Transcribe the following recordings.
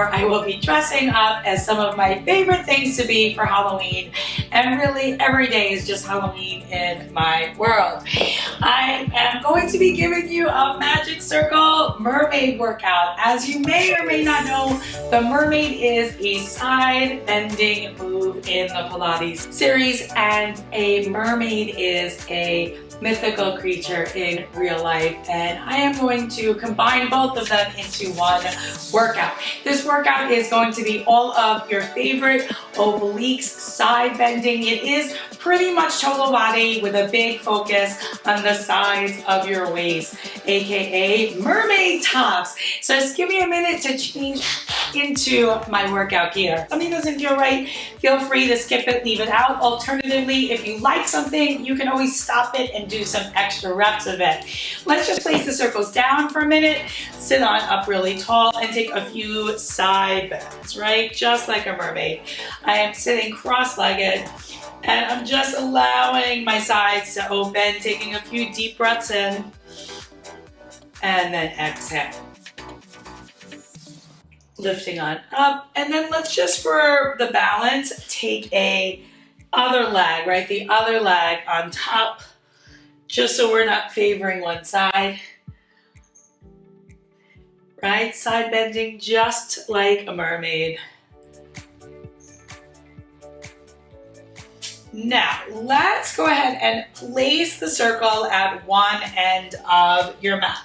I will be dressing up as some of my favorite things to be for Halloween, and really every day is just Halloween in my world. I am going to be giving you a magic circle mermaid workout. As you may or may not know, the mermaid is a side bending move in the Pilates series, and a mermaid is a mythical creature in real life, and I am going to combine both of them into one workout. This workout is going to be all of your favorite obliques, side bending. It is pretty much total body with a big focus on the sides of your waist, aka mermaid tops. So just give me a minute to change into my workout gear. If something doesn't feel right, feel free to skip it, leave it out. Alternatively, if you like something, you can always stop it and do some extra reps of it. Let's just place the circles down for a minute, sit on up really tall, and take a few side bends, right? Just like a mermaid. I am sitting cross-legged, and I'm just allowing my sides to open, taking a few deep breaths in, and then exhale. Lifting on up, and then let's just, for the balance, take a other leg, right? The other leg on top, just so we're not favoring one side, right? Side bending just like a mermaid. Now, let's go ahead and place the circle at one end of your mat.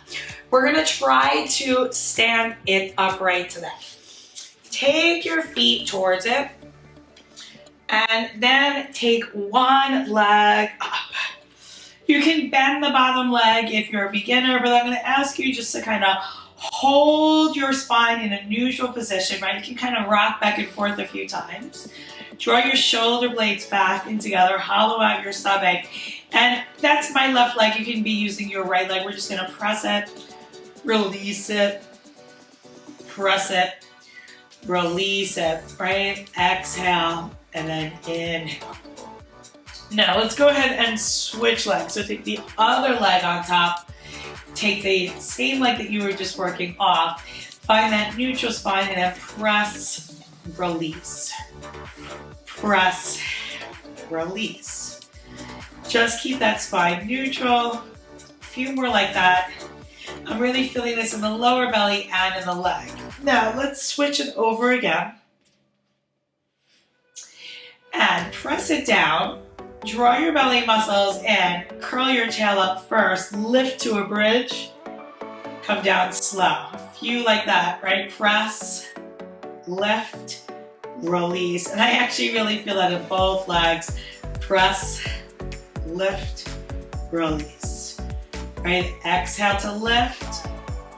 We're gonna try to stand it upright today. Take your feet towards it, and then take one leg up. You can bend the bottom leg if you're a beginner, but I'm gonna ask you just to kind of hold your spine in a neutral position, right? You can kind of rock back and forth a few times. Draw your shoulder blades back and together, hollow out your stomach. And that's my left leg. You can be using your right leg. We're just gonna press it, release it, press it, release it, right? Exhale, and then inhale. Now let's go ahead and switch legs. So take the other leg on top, take the same leg that you were just working off, find that neutral spine, and then press, release. Press, release. Just keep that spine neutral. A few more like that. I'm really feeling this in the lower belly and in the leg. Now let's switch it over again. And press it down. Draw your belly muscles in. Curl your tail up first. Lift to a bridge. Come down slow. A few like that, right? Press, lift, release. And I actually really feel that in both legs. Press, lift, release. Right? Exhale to lift,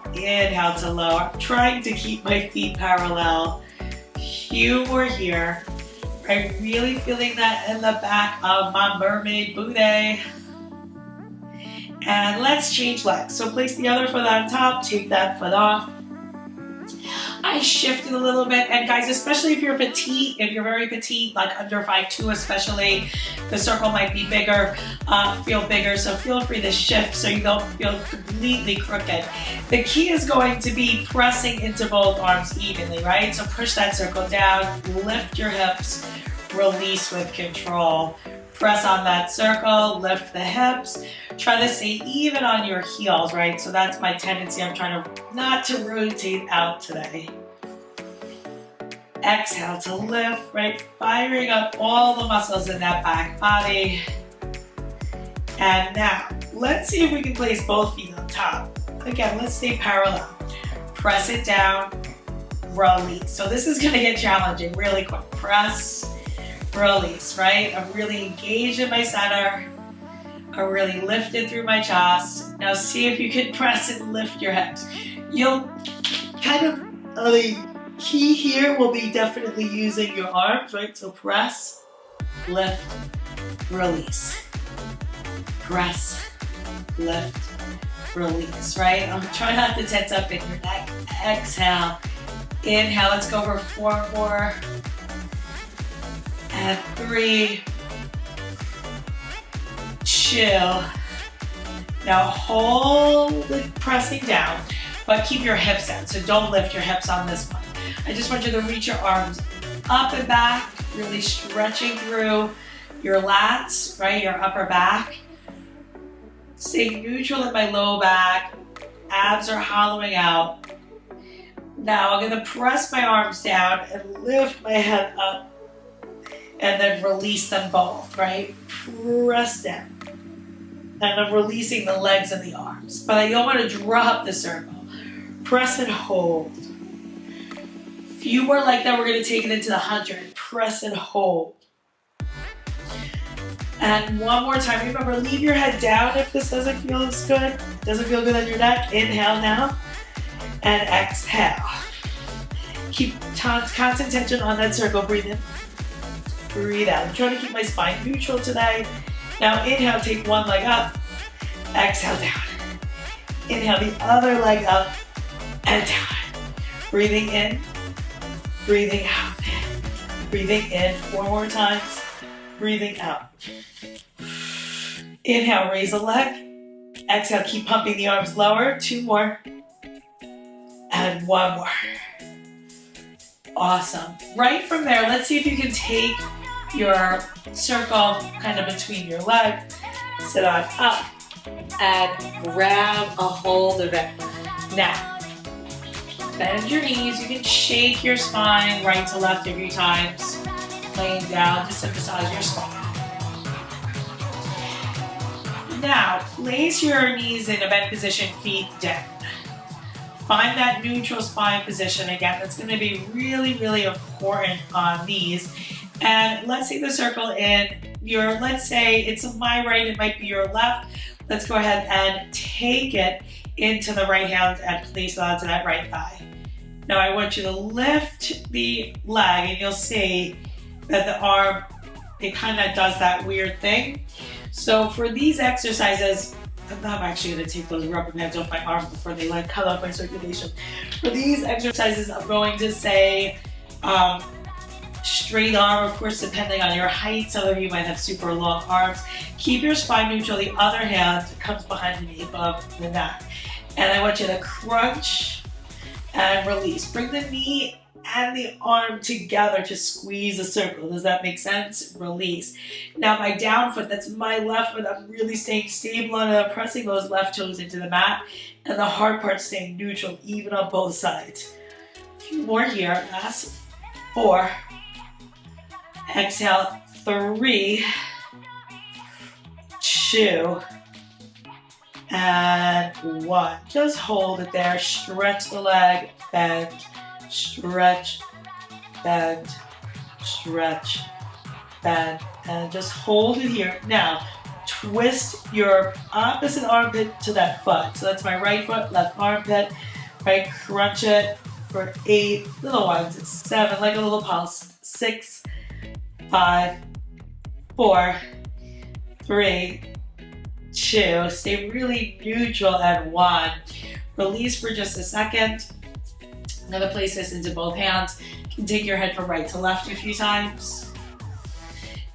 inhale to lower. I'm trying to keep my feet parallel. Few more here. I'm really feeling that in the back of my mermaid booty. And let's change legs. So place the other foot on top, take that foot off. I shifted a little bit, and guys, especially if you're petite, if you're very petite, like under 5'2" especially, the circle might be bigger, feel bigger, so feel free to shift so you don't feel completely crooked. The key is going to be pressing into both arms evenly, right? So push that circle down, lift your hips, release with control. Press on that circle, lift the hips. Try to stay even on your heels, right? So that's my tendency. I'm trying to not to rotate out today. Exhale to lift, right? Firing up all the muscles in that back body. And now, let's see if we can place both feet on top. Again, let's stay parallel. Press it down, release. So this is gonna get challenging really quick. Press, release, right? I'm really engaged in my center. I'm really lifted through my chest. Now see if you can press and lift your hips. You'll kind of, the key here will be definitely using your arms, right? So press, lift, release. Press, lift, release, right? I'm trying not to tense up in your neck. Exhale, inhale. Let's go for 4 more. And 3, chill. Now hold the pressing down, but keep your hips out. So don't lift your hips on this one. I just want you to reach your arms up and back, really stretching through your lats, right, your upper back. Stay neutral in my low back. Abs are hollowing out. Now I'm gonna press my arms down and lift my head up and then release them both, right? Press down. And I'm releasing the legs and the arms, but I don't want to drop the circle. Press and hold. A few more like that, we're gonna take it into the 100. Press and hold. And one more time, remember, leave your head down if this doesn't feel as good. Doesn't feel good on your neck. Inhale now. And exhale. Keep constant tension on that circle. Breathe in. Breathe out. I'm trying to keep my spine neutral today. Now inhale, take one leg up. Exhale down. Inhale the other leg up and down. Breathing in. Breathing out. Breathing in 4 more times. Breathing out. Inhale, raise a leg. Exhale, keep pumping the arms lower. 2 more. And 1 more. Awesome. Right from there, let's see if you can take your circle kind of between your legs. Sit on up and grab a hold of it. Now, bend your knees. You can shake your spine right to left a few times. Laying down, just to massage your spine. Now, place your knees in a bent position, feet down. Find that neutral spine position again. That's going to be really, really important on these. And let's see the circle in your, let's say it's my right, it might be your left. Let's go ahead and take it into the right hand and place it onto that right thigh. Now I want you to lift the leg and you'll see that the arm, it kind of does that weird thing. So for these exercises, I'm actually going to take those rubber bands off my arm before they like cut off my circulation. For these exercises, I'm going to say straight arm, of course, depending on your height. Some of you might have super long arms. Keep your spine neutral. The other hand comes behind the knee above the neck. And I want you to crunch and release. Bring the knee and the arm together to squeeze a circle. Does that make sense? Release. Now my down foot, that's my left foot. I'm really staying stable on it. I'm pressing those left toes into the mat. And the hard part staying neutral, even on both sides. A few more here. Last 4. Exhale, 3, 2, and 1. Just hold it there. Stretch the leg, bend, stretch, bend, stretch, bend, and just hold it here. Now, twist your opposite armpit to that foot. So that's my right foot, left armpit, right? Crunch it for 8 little ones. 7, like a little pulse. 6, 5, 4, 3, 2. Stay really neutral at 1. Release for just a second. I'm going to place this into both hands. You can take your head from right to left a few times.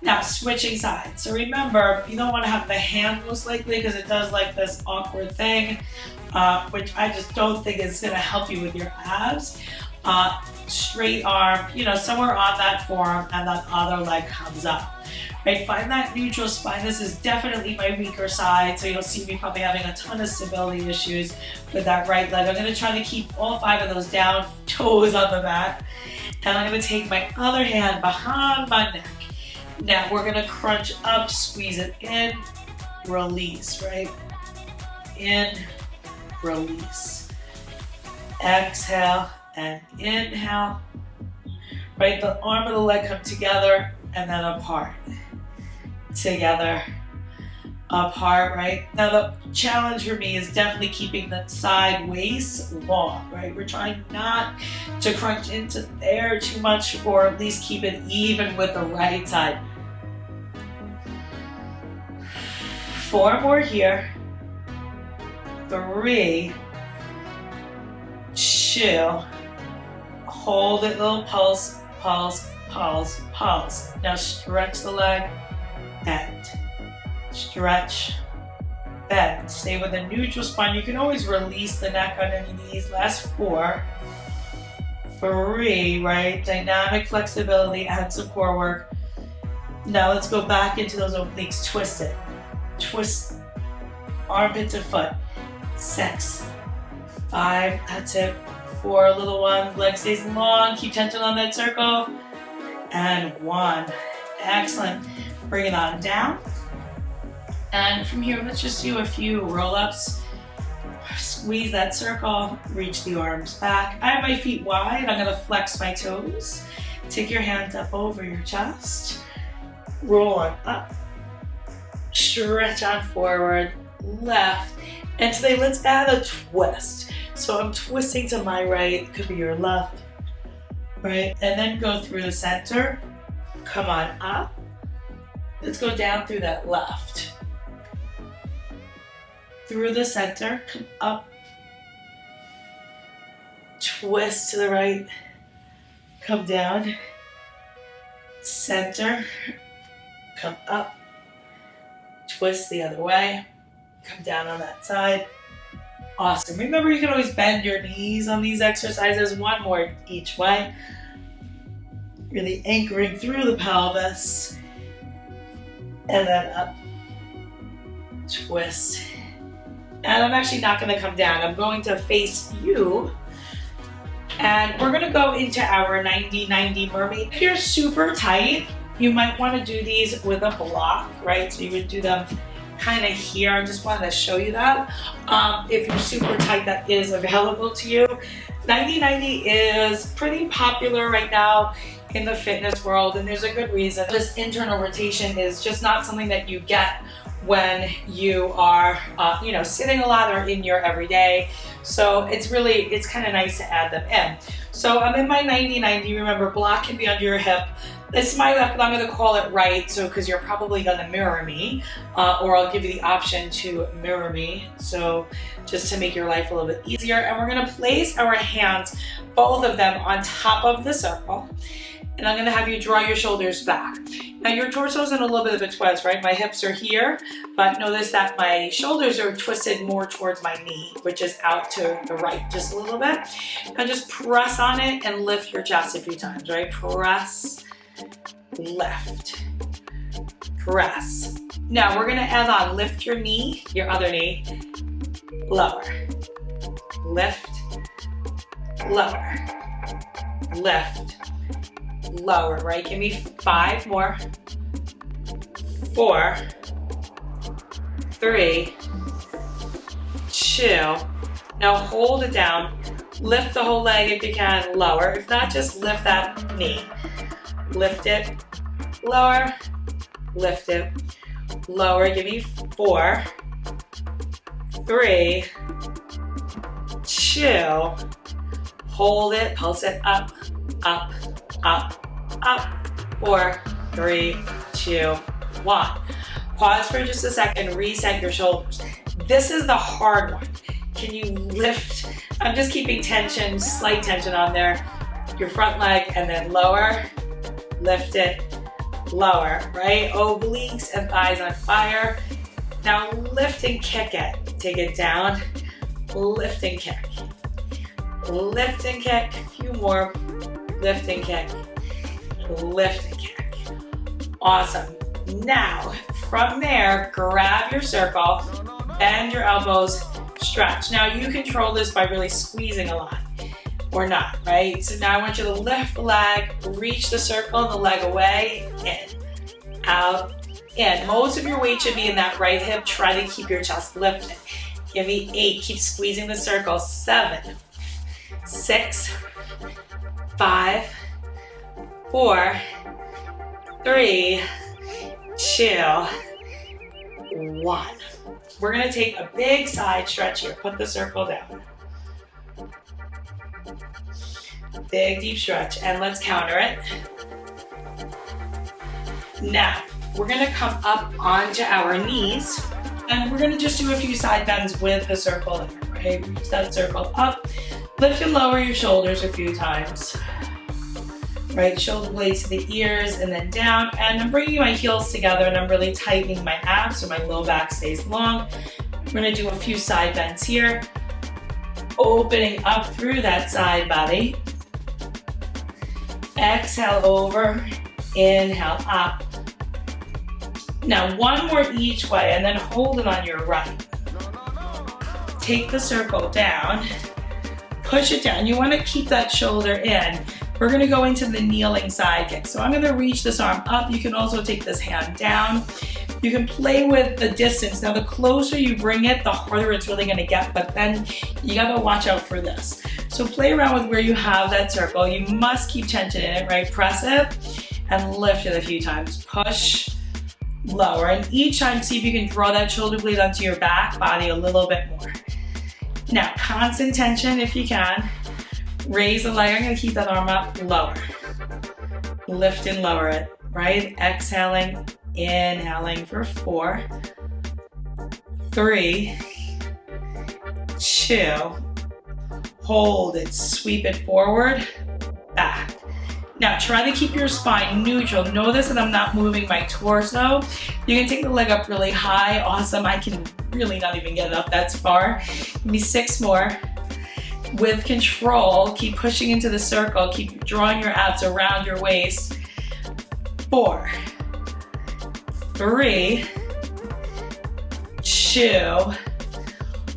Now switching sides. So remember, you don't want to have the hand most likely because it does like this awkward thing, which I just don't think is going to help you with your abs. Straight arm, somewhere on that forearm, and that other leg comes up. Right, find that neutral spine. This is definitely my weaker side, so you'll see me probably having a ton of stability issues with that right leg. I'm going to try to keep all 5 of those down toes on the mat, and I'm going to take my other hand behind my neck. Now we're going to crunch up, squeeze it in, release, right? In, release. Exhale and inhale. Right, the arm and the leg come together and then apart. Together, apart, right? Now the challenge for me is definitely keeping the side waist long, right? We're trying not to crunch into there too much, or at least keep it even with the right side. 4 more here. 3, 2, hold it, little pulse, pulse, pulse, pulse. Now stretch the leg, bend, stretch, bend. Stay with a neutral spine. You can always release the neck on any knees. Last 4, 3, right? Dynamic flexibility and some core work. Now let's go back into those obliques. Twist it. Twist armpit to foot. 6, 5, that's it. 4, little one, leg stays long, keep tension on that circle. And 1, excellent. Bring it on down. And from here, let's just do a few roll-ups. Squeeze that circle, reach the arms back. I have my feet wide, I'm gonna flex my toes. Take your hands up over your chest. Roll on up. Stretch on forward, left. And today, let's add a twist. So I'm twisting to my right, it could be your left, right? And then go through the center. Come on up. Let's go down through that left. Through the center, come up. Twist to the right, come down. Center, come up. Twist the other way, come down on that side. Awesome. Remember, you can always bend your knees on these exercises. 1 more each way. Really anchoring through the pelvis. And then up. Twist. And I'm actually not going to come down. I'm going to face you. And we're going to go into our 90-90 mermaid. If you're super tight, you might want to do these with a block, right? So you would do them kind of here. I just wanted to show you that. If you're super tight, that is available to you. 90-90 is pretty popular right now in the fitness world, and there's a good reason. This internal rotation is just not something that you get when you are sitting a lot or in your everyday. So it's kind of nice to add them in. So I'm in my 90-90. Remember, block can be under your hip. It's my left, but I'm going to call it right, so because you're probably going to mirror me, or I'll give you the option to mirror me, so just to make your life a little bit easier. And we're going to place our hands, both of them, on top of the circle, and I'm going to have you draw your shoulders back. Now your torso's in a little bit of a twist, right? My hips are here, but notice that my shoulders are twisted more towards my knee, which is out to the right just a little bit. Now just press on it and lift your chest a few times, right? Press, lift, press. Now we're gonna add on, lift your knee, your other knee, lower, lift, lower, lift, lower, right? Give me 5 more. 4, 3, 2. Now hold it down. Lift the whole leg if you can, lower. If not, just lift that knee. Lift it, lower, lift it, lower. Give me 4, 3, 2. Hold it, pulse it up, up, up, up. 4, 3, 2, 1. Pause for just a second, reset your shoulders. This is the hard one. Can you lift? I'm just keeping tension, slight tension on there. Your front leg, and then lower, lift it, lower, right? Obliques and thighs on fire. Now lift and kick it. Take it down, lift and kick. Lift and kick, a few more. Lift and kick, lift and kick. Awesome. Now, from there, grab your circle, bend your elbows, stretch. Now you control this by really squeezing a lot, or not, right? So now I want you to lift the leg, reach the circle and the leg away, in, out, in. Most of your weight should be in that right hip. Try to keep your chest lifted. Give me 8, keep squeezing the circle. 7, 6, 5, 4, 3, 2, 1. We're gonna take a big side stretch here. Put the circle down. Big deep stretch, and let's counter it. Now, we're gonna come up onto our knees, and we're gonna just do a few side bends with the circle there, right? Reach that circle up. Lift and lower your shoulders a few times. Right, shoulder blades to the ears and then down. And I'm bringing my heels together and I'm really tightening my abs so my low back stays long. We're gonna do a few side bends here. Opening up through that side body. Exhale over, inhale up. Now one more each way and then hold it on your right. Take the circle down, push it down. You want to keep that shoulder in. We're going to go into the kneeling side kick. So I'm going to reach this arm up. You can also take this hand down. You can play with the distance. Now the closer you bring it, the harder it's really going to get, but then you got to watch out for this. So play around with where you have that circle. You must keep tension in it, right? Press it and lift it a few times. Push, lower. And each time, see if you can draw that shoulder blade onto your back body a little bit more. Now, constant tension if you can. Raise the leg. I'm going to keep that arm up. Lower. Lift and lower it, right? Exhaling, inhaling for 4, 3, 2. Hold it. Sweep it forward, back. Now, try to keep your spine neutral. Notice that I'm not moving my torso. You can take the leg up really high. Awesome. I can really not even get it up that far. Give me 6 more. With control, keep pushing into the circle. Keep drawing your abs around your waist. 4, 3, 2.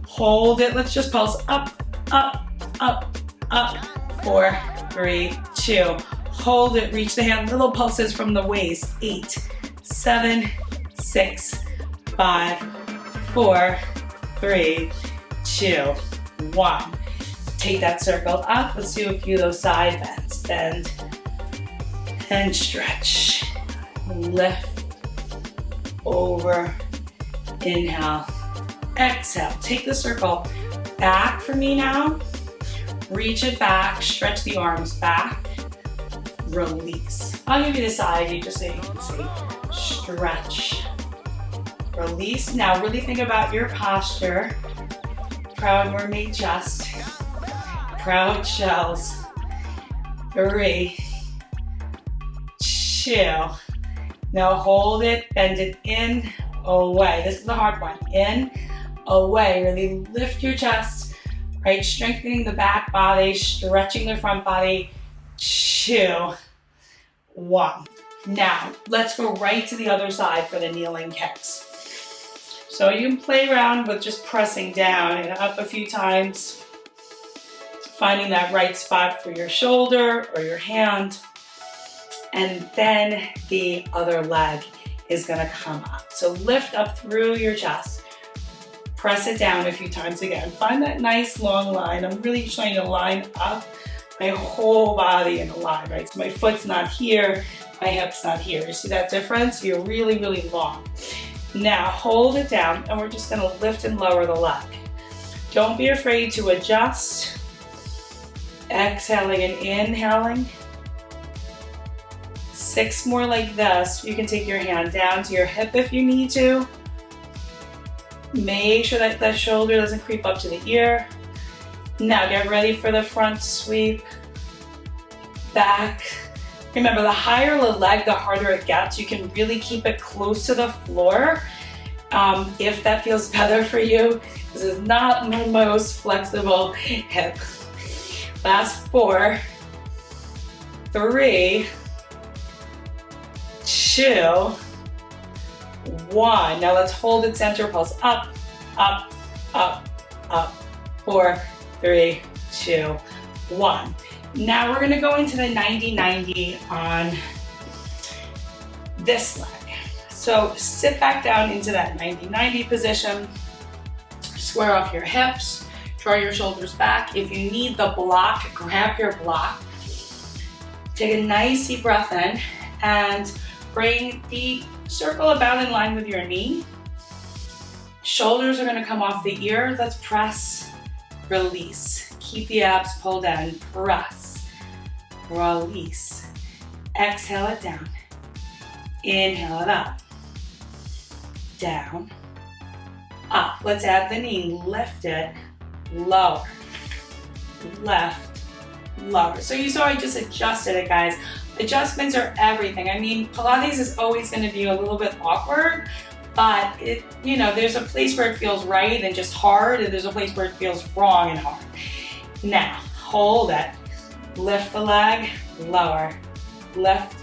Hold it. Let's just pulse up, up, up, up. 4, 3, 2. Hold it. Reach the hand. Little pulses from the waist. 8, 7, 6, 5, 4, 3, 2, 1. Take that circle up. Let's do a few of those side bends. Bend and stretch. Lift, over, inhale, exhale. Take the circle back for me now. Reach it back, stretch the arms back, release. I'll give you the side, you just so you can see. Stretch, release. Now really think about your posture. Proud mermaid chest. Proud shells. 3, 2. Now hold it, bend it in, away. This is the hard one. In, away. Really lift your chest, right? Strengthening the back body, stretching the front body. 2, 1. Now, let's go right to the other side for the kneeling kicks. So you can play around with just pressing down and up a few times. Finding that right spot for your shoulder or your hand. And then the other leg is gonna come up. So lift up through your chest. Press it down a few times again. Find that nice long line. I'm really trying to line up my whole body in a line, right? So my foot's not here, my hip's not here. You see that difference? You're really, really long. Now hold it down and we're just gonna lift and lower the leg. Don't be afraid to adjust. Exhaling and inhaling. 6 more like this. You can take your hand down to your hip if you need to. Make sure that that shoulder doesn't creep up to the ear. Now get ready for the front sweep. Back. Remember, the higher the leg, the harder it gets. You can really keep it close to the floor if that feels better for you. This is not my most flexible hip. Last 4, 3, 2, 1. Now let's hold it center, pulse up, up, up, up. 4, 3, 2, 1. Now we're gonna go into the 90-90 on this leg. So sit back down into that 90-90 position. Square off your hips. Draw your shoulders back. If you need the block, grab your block. Take a nice deep breath in and bring the circle about in line with your knee. Shoulders are gonna come off the ear. Let's press, release. Keep the abs pulled in. Press, release. Exhale it down. Inhale it up. Down, up. Let's add the knee. Lift it. Lower, left, lower. So you saw I just adjusted it, guys. Adjustments are everything. I mean, Pilates is always going to be a little bit awkward, but it, you know, there's a place where it feels right and just hard, and there's a place where it feels wrong and hard. Now, hold it. Lift the leg, lower, lift,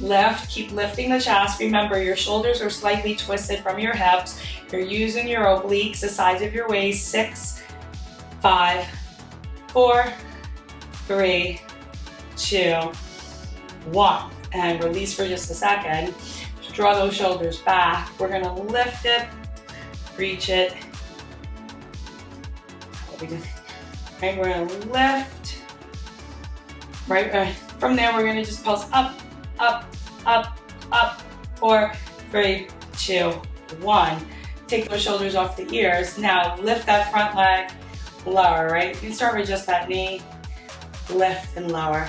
lift, keep lifting the chest. Remember, your shoulders are slightly twisted from your hips. You're using your obliques, the size of your waist. 6, 5, 4, 3, 2, 1. And release for just a second. Draw those shoulders back. We're gonna lift it, reach it. Right, we're gonna lift. Right, from there, we're gonna just pulse up, up, up, up. 4, 3, 2, 1. Take those shoulders off the ears. Now lift that front leg, lower, right? You can start with just that knee, lift and lower.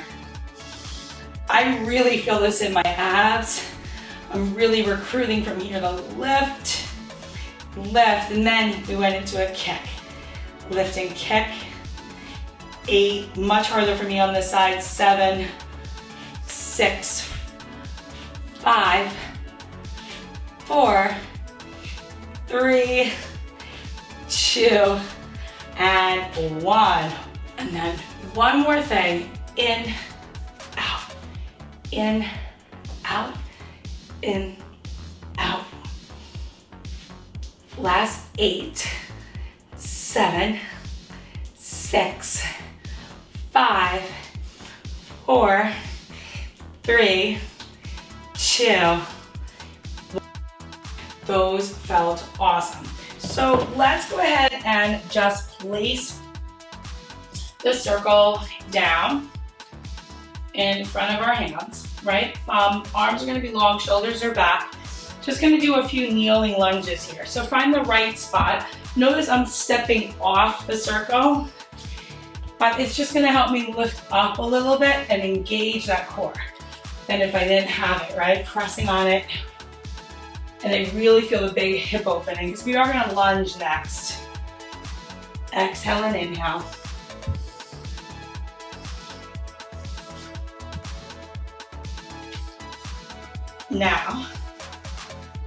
I really feel this in my abs. I'm really recruiting from here to lift, lift, and then we went into a kick. Lift and kick. 8, much harder for me on this side. 7, 6, 5, 4, 3, 2, and 1. And then one more thing. In, out, in, out, in, out. Last 8, 7, 6, 5, 4, 3, 2. Those felt awesome. So let's go ahead and just place the circle down in front of our hands, right? Arms are gonna be long, shoulders are back. Just gonna do a few kneeling lunges here. So find the right spot. Notice I'm stepping off the circle, but it's just gonna help me lift up a little bit and engage that core. Then if I didn't have it, right? Pressing on it. And I really feel the big hip opening because we are gonna lunge next. Exhale and inhale. Now,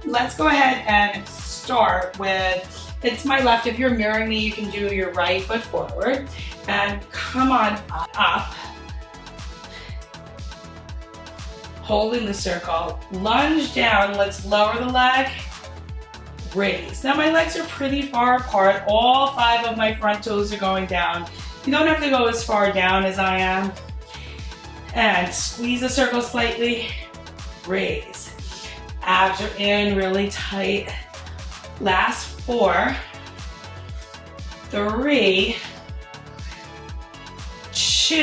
let's go ahead and start with, it's my left. If you're mirroring me, you can do your right foot forward and come on up. Holding the circle, lunge down, let's lower the leg, raise. Now my legs are pretty far apart. All 5 of my front toes are going down. You don't have to go as far down as I am. And squeeze the circle slightly, raise. Abs are in really tight. Last 4, 3, 2,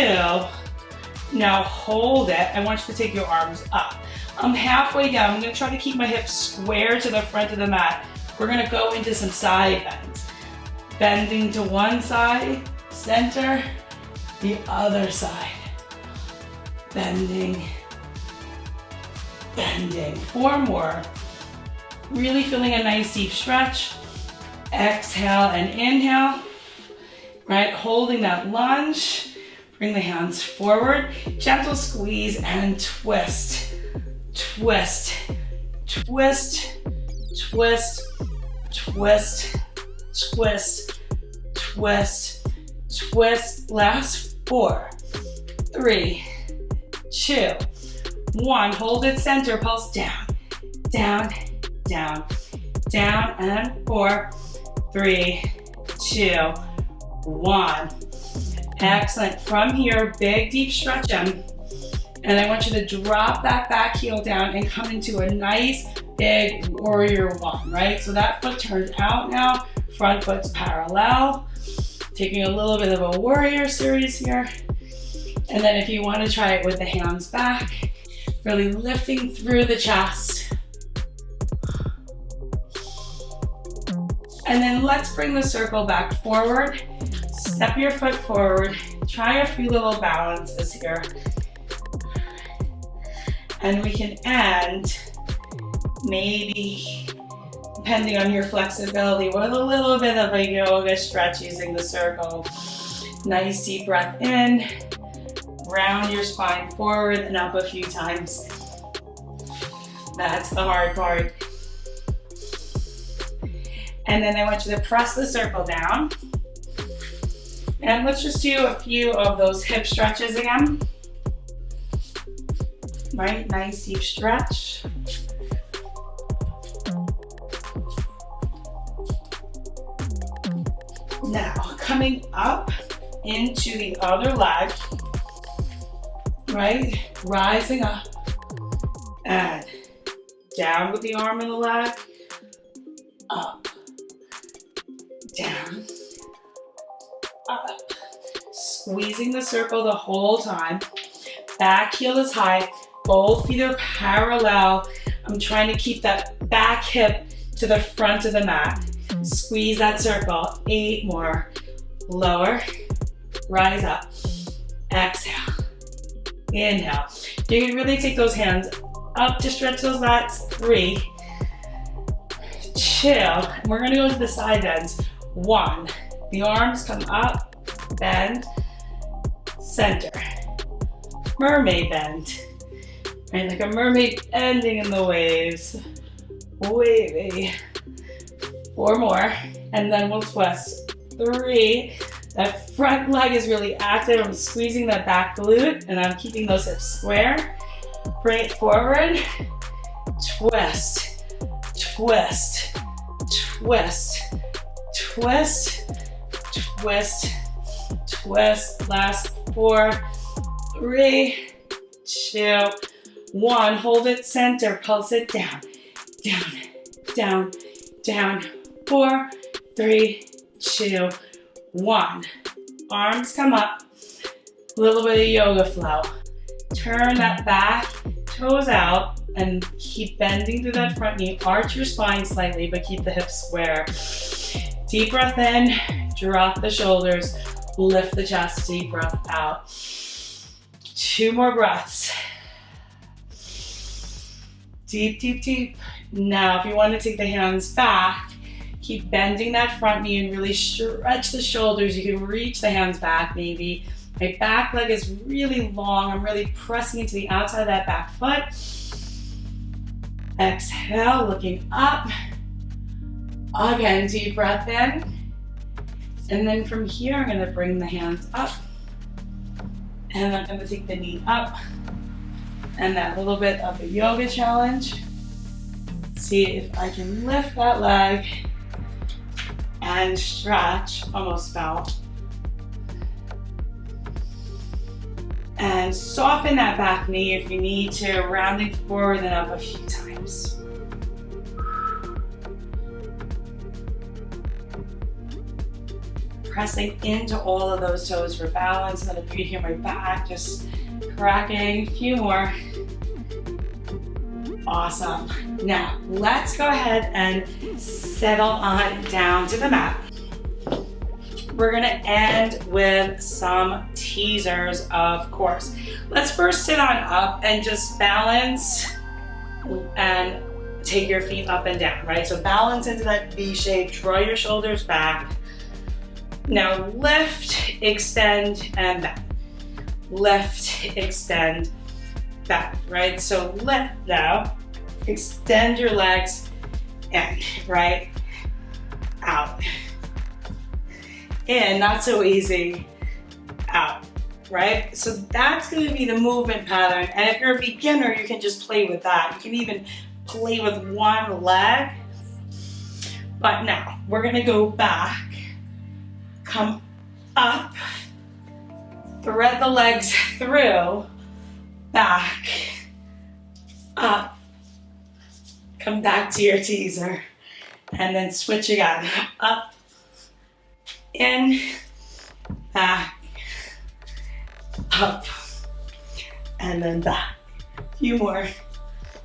now hold it. I want you to take your arms up. I'm halfway down. I'm gonna try to keep my hips square to the front of the mat. We're gonna go into some side bends. Bending to one side, center, the other side. Bending, bending. 4 more. Really feeling a nice deep stretch. Exhale and inhale. Right, holding that lunge. Bring the hands forward, gentle squeeze and twist, twist, twist, twist, twist, twist, twist, twist. Last 4, 3, 2, 1. Hold it center, pulse down, down, down, down, and 4, 3, 2, 1. Excellent. From here, big deep stretch in. And I want you to drop that back heel down and come into a nice big warrior 1, right? So that foot turned out now, front foot's parallel. Taking a little bit of a warrior series here. And then if you want to try it with the hands back, really lifting through the chest. And then let's bring the circle back forward. Step your foot forward. Try a few little balances here. And we can end, maybe, depending on your flexibility, with a little bit of a yoga stretch using the circle. Nice deep breath in. Round your spine forward and up a few times. That's the hard part. And then I want you to press the circle down. And let's just do a few of those hip stretches again. right? Nice deep stretch. Now, coming up into the other leg, right? Rising up and down with the arm and the leg, up, down, up. Squeezing the circle the whole time. Back heel is high, both feet are parallel. I'm trying to keep that back hip to the front of the mat. Squeeze that circle, 8 more. Lower, rise up, exhale, inhale. You can really take those hands up to stretch those lats. 3, chill. We're gonna go to the side bends. 1, the arms come up, bend, center. Mermaid bend. Right, like a mermaid bending in the waves. Wavy. 4 more, and then we'll twist. 3, that front leg is really active. I'm squeezing that back glute, and I'm keeping those hips square. Bring it forward, twist, twist, twist, twist, twist, twist. Last 4, 3, 2, 1. Hold it center, pulse it down, down, down, down. 4, 3, 2, 1. Arms come up, a little bit of yoga flow. Turn that back, toes out, and keep bending through that front knee. Arch your spine slightly, but keep the hips square. Deep breath in, drop the shoulders, lift the chest, deep breath out. 2 more breaths. Deep, deep, deep. Now, if you want to take the hands back, keep bending that front knee and really stretch the shoulders. You can reach the hands back maybe. My back leg is really long. I'm really pressing into the outside of that back foot. Exhale, looking up. Again, deep breath in. And then from here, I'm gonna bring the hands up. And I'm gonna take the knee up. And that little bit of a yoga challenge. See if I can lift that leg and stretch, almost fell. And soften that back knee if you need to, rounding forward and up a few times. Pressing into all of those toes for balance. And if you hear my back just cracking, a few more. Awesome. Now, let's go ahead and settle on down to the mat. We're gonna end with some teasers, of course. Let's first sit on up and just balance and take your feet up and down, right? So balance into that V shape, draw your shoulders back. Now lift, extend, and back. Lift, extend, back, right? So lift now, extend your legs in, right? Out. In, not so easy, out, right? So that's gonna be the movement pattern. And if you're a beginner, you can just play with that. You can even play with one leg. But now, we're gonna go back, come up, thread the legs through, back, up, come back to your teaser, and then switch again, up, in, back, up, and then back. A few more.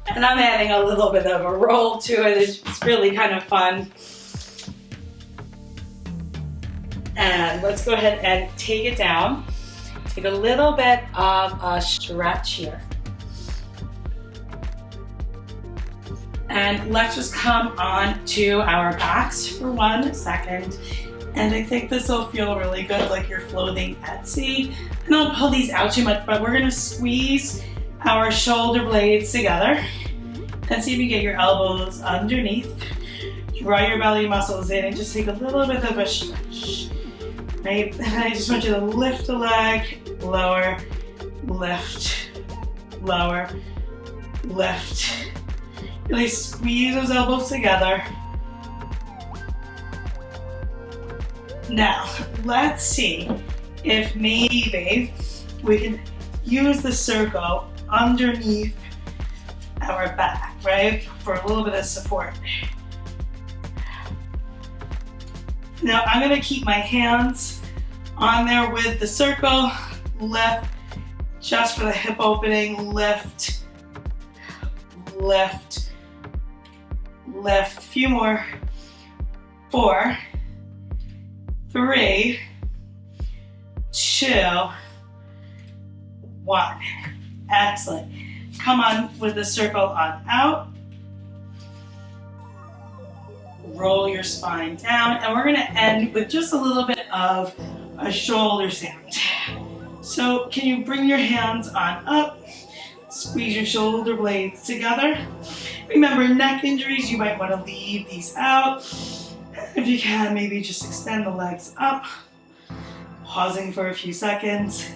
And I'm adding a little bit of a roll to it. It's really kind of fun. And let's go ahead and take it down. Take a little bit of a stretch here. And let's just come on to our backs for 1 second. And I think this will feel really good, like you're floating at sea. And don't pull these out too much, but we're gonna squeeze our shoulder blades together. And see if you get your elbows underneath. Draw your belly muscles in and just take a little bit of a stretch. Right? And I just want you to lift the leg, lower, lift, lower, lift. Really squeeze those elbows together. Now, let's see if maybe we can use the circle underneath our back, right? For a little bit of support. Now, I'm gonna keep my hands on there with the circle, lift, just for the hip opening, lift, lift, lift. A few more. 4, 3, 2, 1. Excellent. Come on with the circle on out. Roll your spine down, and we're gonna end with just a little bit of a shoulder sound. So can you bring your hands on up, squeeze your shoulder blades together. Remember, neck injuries, you might want to leave these out. If you can, maybe just extend the legs up, pausing for a few seconds.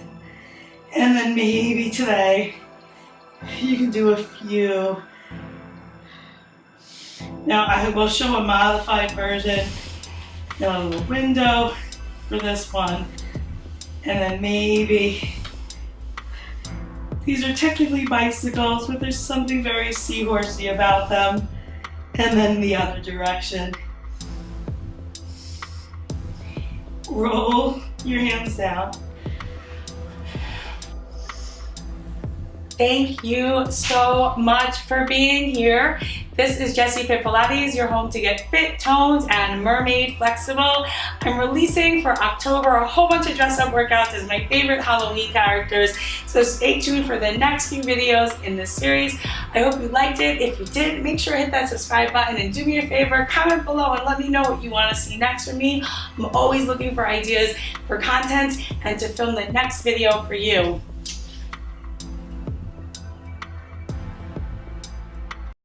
And then maybe today, you can do a few. Now I will show a modified version, a little window for this one. And then maybe, these are technically bicycles, but there's something very seahorsey about them. And then the other direction. Roll your hands down. Thank you so much for being here. This is Jessi Fit Pilates, your home to get fit, toned, and mermaid flexible. I'm releasing for October a whole bunch of dress up workouts as my favorite Halloween characters. So stay tuned for the next few videos in this series. I hope you liked it. If you did, make sure to hit that subscribe button and do me a favor, comment below and let me know what you want to see next from me. I'm always looking for ideas for content and to film the next video for you.